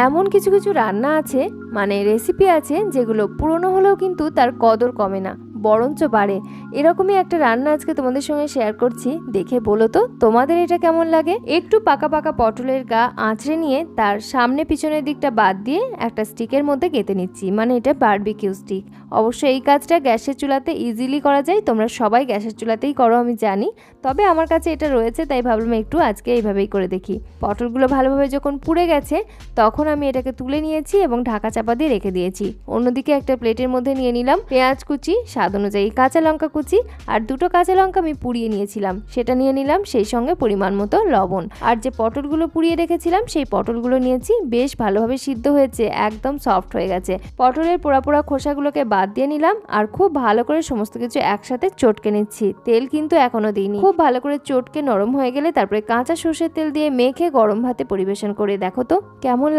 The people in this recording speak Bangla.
এমন কিছু কিছু রান্না আছে, মানে রেসিপি আছে, যেগুলো পুরনো হলেও কিন্তু তার কদর কমে না, বরঞ্চ বাড়ে। এরকমই একটা রান্না আজকে তোমাদের সঙ্গে শেয়ার করছি, দেখে বলো তো তোমাদের এটা কেমন লাগে। একটু পাকা পাকা পটলের গা আঁচড়ে নিয়ে তার সামনে পিছনের দিকটা বাদ দিয়ে একটা স্টিকের মধ্যে গেঁথে নিচ্ছি, মানে এটা বারবিকিউ স্টিক। অবশ্য এই কাজটা গ্যাসের চুলাতে ইজিলি করা যায়, তোমরা সবাই গ্যাসের চুলাতেই করো আমি জানি, তবে আমার কাছে এটা রয়েছে তাই ভাবলাম একটু আজকে এইভাবেই করে দেখি। পটলগুলো ভালোভাবে যখন পুড়ে গেছে তখন আমি এটাকে তুলে নিয়েছি এবং ঢাকা চাপা দিয়ে রেখে দিয়েছি। অন্যদিকে একটা প্লেটের মধ্যে নিয়ে নিলাম পেঁয়াজ কুচি, স্বাদ অনুযায়ী কাঁচা লঙ্কা কুচি, আর দুটো কাঁচা লঙ্কা আমি পুড়িয়ে নিয়েছিলাম সেটা নিয়ে নিলাম, সেই সঙ্গে পরিমাণ মতো লবণ। আর যে পটলগুলো পুড়িয়ে রেখেছিলাম সেই পটলগুলো নিয়েছি, বেশ ভালোভাবে সিদ্ধ হয়েছে, একদম সফট হয়ে গেছে। পটলের পোড়া পোড়া খোসাগুলোকে বাদ দিয়ে নিলাম আর খুব ভালো করে সমস্ত কিছু একসাথে চটকে নিচ্ছি। তেল কিন্তু এখনো দিইনি। খুব ভালো করে চটকে নরম হয়ে গেলে তারপরে কাঁচা সর্ষের তেল দিয়ে মেখে গরম ভাতে পরিবেশন করে দেখো তো কেমন লাগে।